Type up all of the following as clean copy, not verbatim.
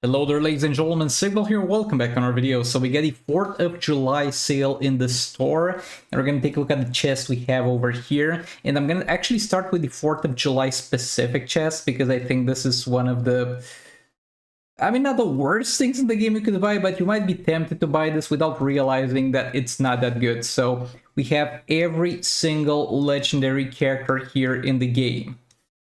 Hello there, ladies and gentlemen, Signal here, welcome back on our video. So we get the 4th of July sale in the store, and we're going to take a look at the chest we have over here. And I'm going to actually start with the 4th of July specific chest, because I think this is one of the... not the worst things in the game you could buy, but you might be tempted to buy this without realizing that it's not that good. So we have every single legendary character here in the game.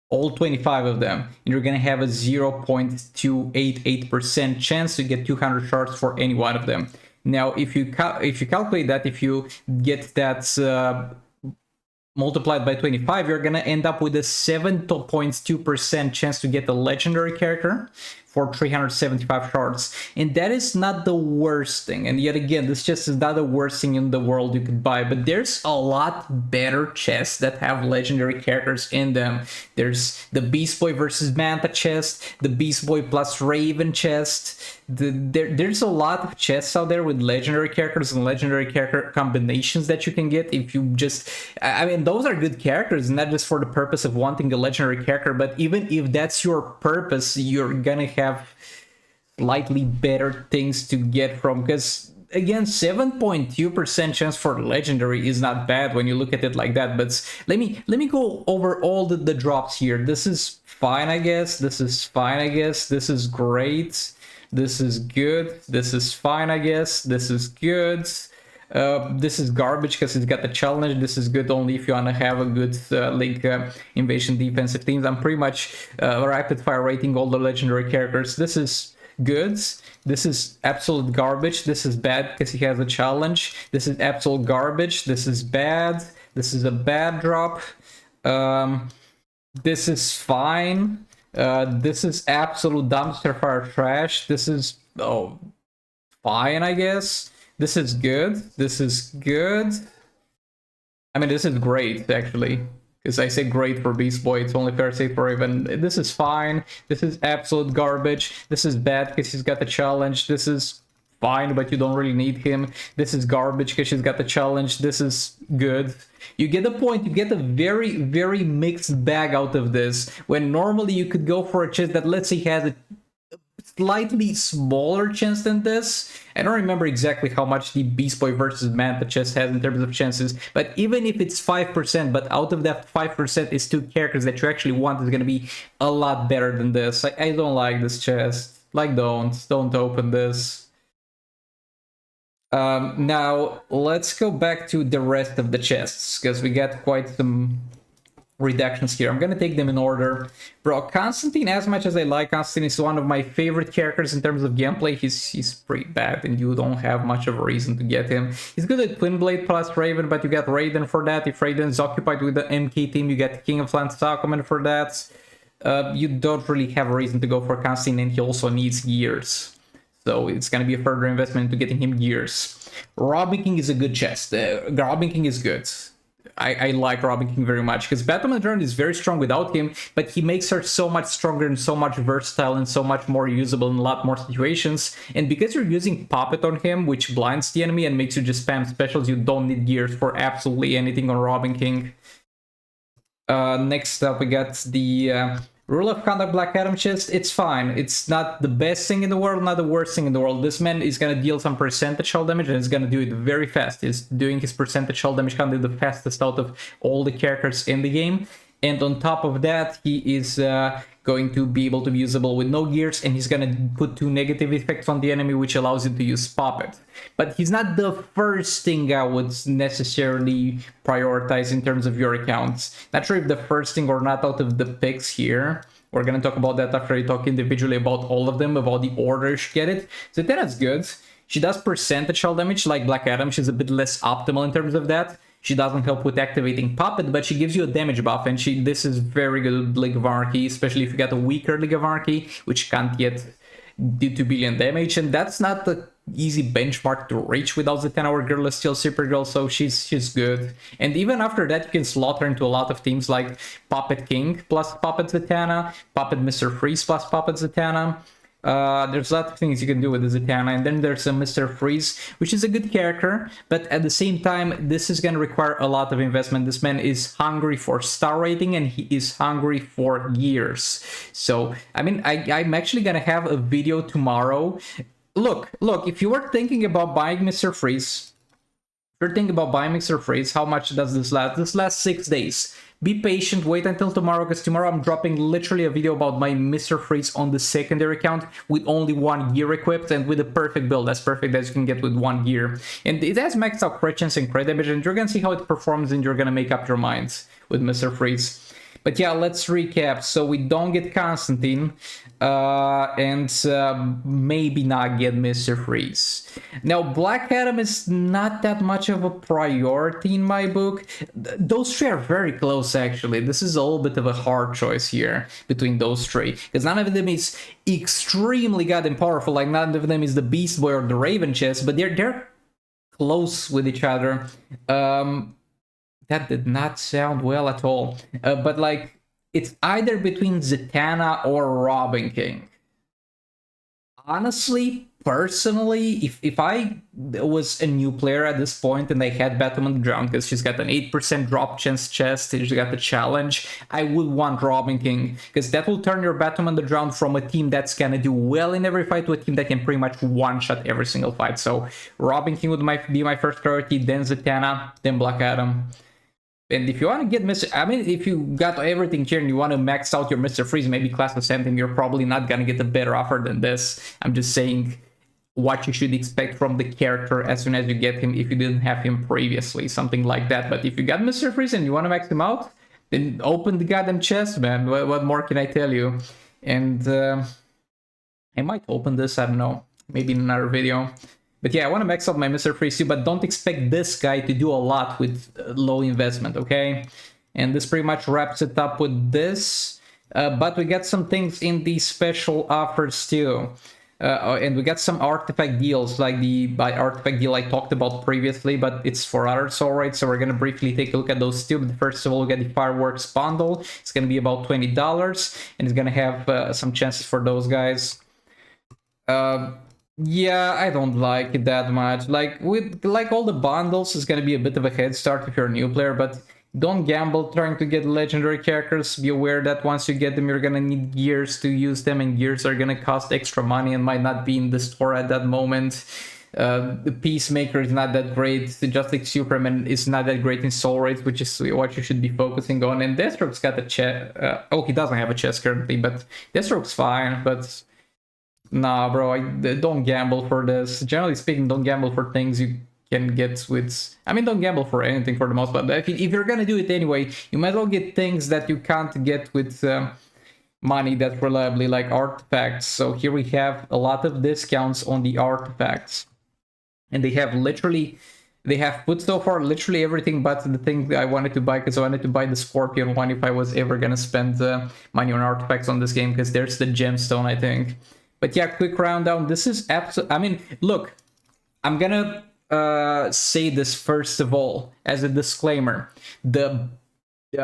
All 25 of them, and you're gonna have a 0.288% chance to get 200 shards for any one of them. Now, if you calculate that, if you get that multiplied by 25, you're gonna end up with a 7.2% chance to get a legendary character for 375 shards. And that is not the worst thing. And yet again, this chest is not the worst thing in the world you could buy, but there's a lot better chests that have legendary characters in them. There's the Beast Boy versus Manta chest, the Beast Boy plus Raven chest. There's a lot of chests out there with legendary characters and legendary character combinations that you can get if you just... those are good characters, not just for the purpose of wanting a legendary character, but even if that's your purpose, you're gonna have slightly better things to get from, because again, 7.2% chance for legendary is not bad when you look at it like that. But let me go over all the drops here. This is fine, I guess. This is fine, I guess. This is great. This is good. This is fine, I guess. This is good. This is garbage because it's got the challenge. This is good only if you want to have a good invasion defensive teams. I'm pretty much rapid fire rating all the legendary characters. This is good. This is absolute garbage. This is bad because he has a challenge. This is absolute garbage. This is bad. This is a bad drop. This is fine. This is absolute dumpster fire trash. This is fine, I guess. This is good. This is good. This is great, actually. Because I say great for Beast Boy, it's only fair to say for Raven. This is fine. This is absolute garbage. This is bad because he's got the challenge. This is fine, but you don't really need him. This is garbage because she's got the challenge. This is good. You get the point. You get a very, very mixed bag out of this. When normally you could go for a chest that, let's say, has a slightly smaller chance than this. I don't remember exactly how much the Beast Boy versus Manta chest has in terms of chances, but even if it's 5%, but out of that 5% is 2 characters that you actually want, is going to be a lot better than this. I don't like this chest. Don't open this. Now, let's go back to the rest of the chests, because we got quite some reductions here. I'm gonna take them in order. Bro, Constantine, as much as I like Constantine, is one of my favorite characters in terms of gameplay. He's pretty bad, and you don't have much of a reason to get him. He's good at Twin Blade plus Raven, but you get Raiden for that. If Raiden is occupied with the MK team, you get King of Lands Aquaman for that. You don't really have a reason to go for Constantine, and he also needs gears. So it's gonna be a further investment into getting him gears. Robin King is a good chest. Robin King is good. I like Robin King very much, because Batman Return is very strong without him, but he makes her so much stronger and so much versatile and so much more usable in a lot more situations. And because you're using Puppet on him, which blinds the enemy and makes you just spam specials, you don't need gears for absolutely anything on Robin King. Next up, we got the Rule of Conduct Black Adam chest. It's fine. It's not the best thing in the world, not the worst thing in the world. This man is going to deal some percentage hull damage, and he's going to do it very fast. He's doing his percentage hull damage kind of the fastest out of all the characters in the game. And on top of that, he is going to be able to be usable with no gears, and he's going to put 2 negative effects on the enemy, which allows you to use Puppet. But he's not the first thing I would necessarily prioritize in terms of your accounts. Not sure if the first thing or not out of the picks here. We're going to talk about that after I talk individually about all of them, about the order you should get it. Zatanna's good. She does percentage hull damage like Black Adam. She's a bit less optimal in terms of that. She doesn't help with activating Puppet, but she gives you a damage buff, and this is very good with League of Anarchy, especially if you got a weaker League of Anarchy, which can't yet do 2 billion damage, and that's not the easy benchmark to reach without Zatanna or Girl is still Supergirl, so she's good. And even after that, you can slot her into a lot of teams like Puppet King plus Puppet Zatanna, Puppet Mr. Freeze plus Puppet Zatanna. There's a lot of things you can do with the Zatanna, and then there's a Mr. Freeze, which is a good character, but at the same time, this is gonna require a lot of investment. This man is hungry for star rating, and he is hungry for gears. So, I mean, I'm actually gonna have a video tomorrow. Look, if you were thinking about buying Mr. Freeze, if you're thinking about buying Mr. Freeze, how much does this last? This lasts 6 days. Be patient, wait until tomorrow, because tomorrow I'm dropping literally a video about my Mr. Freeze on the secondary account with only 1 gear equipped and with a perfect build, as perfect as you can get with 1 gear. And it has maxed out crit chance and crit damage, and you're gonna see how it performs, and you're gonna make up your minds with Mr. Freeze. But yeah, let's recap. So we don't get Constantine, and maybe not get Mr. Freeze. Now, Black Adam is not that much of a priority in my book. Those three are very close, actually. This is a little bit of a hard choice here between those three, because none of them is extremely goddamn powerful. Like, none of them is the Beast Boy or the Raven chest, but they're close with each other. That did not sound well at all. But like, it's either between Zatanna or Robin King. Honestly, personally, if I was a new player at this point and I had Batwoman on the ground because she's got an 8% drop chance chest, she's got the challenge, I would want Robin King, because that will turn your Batwoman on the ground from a team that's gonna do well in every fight to a team that can pretty much one-shot every single fight. So Robin King would be my first priority, then Zatanna, then Black Adam. And if you want to get Mr. I mean, if you got everything here and you want to max out your Mr. Freeze, maybe class of something, you're probably not going to get a better offer than this. I'm just saying what you should expect from the character as soon as you get him if you didn't have him previously, something like that. But if you got Mr. Freeze and you want to max him out, then open the goddamn chest, man. What more can I tell you? And I might open this, I don't know, maybe in another video. But yeah, I want to max out my Mr. Freeze too, but don't expect this guy to do a lot with low investment, okay? And this pretty much wraps it up with this. But we got some things in the special offers too. And we got some artifact deals, like the artifact deal I talked about previously, but it's for other soul rates, so we're going to briefly take a look at those too. But first of all, we got the fireworks bundle. It's going to be about $20, and it's going to have some chances for those guys. Yeah, I don't like it that much. Like all the bundles, it's gonna be a bit of a head start if you're a new player, but don't gamble trying to get legendary characters. Be aware that once you get them, you're gonna need gears to use them, and gears are gonna cost extra money and might not be in the store at that moment. The Peacemaker is not that great. Just like Superman is not that great in soul rates, which is what you should be focusing on. And Deathstroke's got a chest. Oh, he doesn't have a chest currently, but Deathstroke's fine, but nah, bro, don't gamble for this. Generally speaking, don't gamble for things you can get with... I mean, don't gamble for anything for the most part. But if you're gonna do it anyway, you might as well get things that you can't get with money that reliably, like artifacts. So here we have a lot of discounts on the artifacts. And they have put so far literally everything but the thing that I wanted to buy, because I wanted to buy the Scorpion one if I was ever gonna spend money on artifacts on this game, because there's the gemstone, I think. But yeah, quick rundown. This is absolute. I mean, look, I'm gonna say this first of all as a disclaimer. The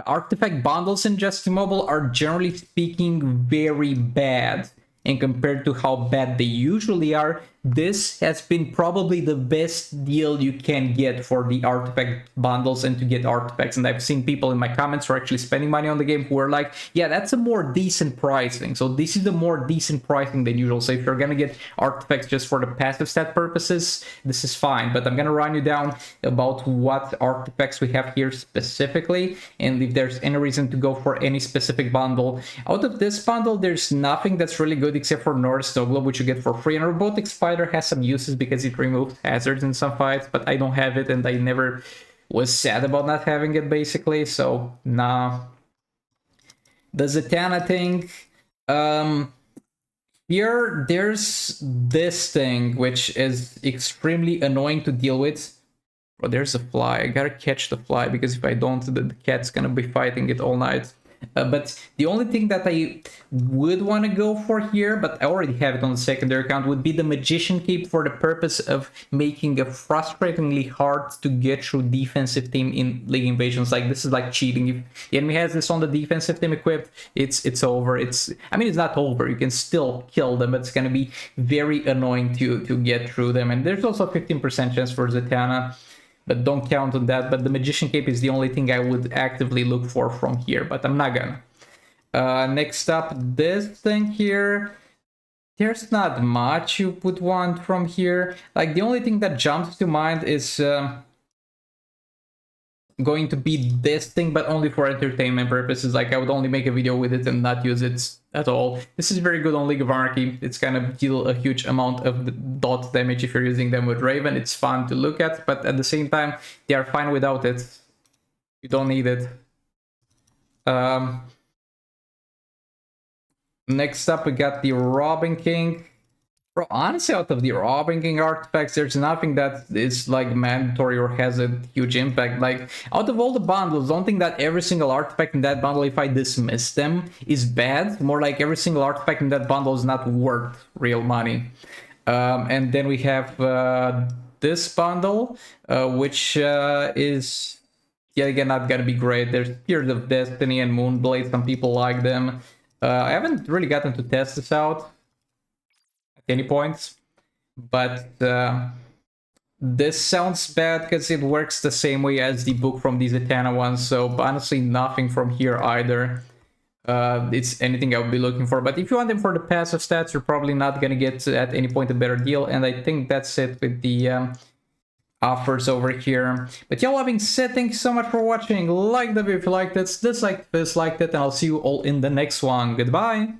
artifact bundles in Justin Mobile are generally speaking very bad, and compared to how bad they usually are, this has been probably the best deal you can get for the artifact bundles and to get artifacts. And I've seen people in my comments who are actually spending money on the game who are like, yeah, that's a more decent pricing. So this is the more decent pricing than usual. So if you're gonna get artifacts just for the passive stat purposes, this is fine. But I'm gonna run you down about what artifacts we have here specifically, and if there's any reason to go for any specific bundle. Out of this bundle, there's nothing that's really good except for North Snow Globe, which you get for free. And Robotic Spider has some uses because it removes hazards in some fights, but I don't have it, and I never was sad about not having it, basically, so nah. The Zatanna thing, here there's this thing which is extremely annoying to deal with. Oh, there's a fly. I gotta catch the fly, because if I don't, the cat's gonna be fighting it all night. But the only thing that I would want to go for here, but I already have it on the secondary account, would be the Magician Cape for the purpose of making it frustratingly hard to get through defensive team in League Invasions. Like, this is like cheating. If the enemy has this on the defensive team equipped, it's over. I mean, it's not over. You can still kill them, but it's going to be very annoying to get through them. And there's also 15% chance for Zatanna, but don't count on that. But the Magician Cape is the only thing I would actively look for from here, but I'm not gonna. Next up, this thing here. There's not much you would want from here. Like, the only thing that jumps to mind is going to be this thing, but only for entertainment purposes. Like, I would only make a video with it and not use it at all. This is very good on League of Anarchy. It's gonna deal a huge amount of dot damage if you're using them with Raven. It's fun to look at, but at the same time, they are fine without it. You don't need it. Next up, we got the Robin King. Bro, honestly, out of the Robin King artifacts, there's nothing that is like mandatory or has a huge impact. Like, out of all the bundles, don't think that every single artifact in that bundle, if I dismiss them, is bad. More like every single artifact in that bundle is not worth real money. And then we have this bundle, which is yet again not gonna be great. There's Spears of Destiny and Moonblade. Some people like them. I haven't really gotten to test this out at any point, but this sounds bad because it works the same way as the book from the Zatanna one, so honestly nothing from here either. It's anything I would be looking for, but if you want them for the passive stats, you're probably not gonna get at any point a better deal, and I think that's it with the offers over here. But y'all, having said, thank you so much for watching. Like the video if you liked it, dislike it, and I'll see you all in the next one. Goodbye!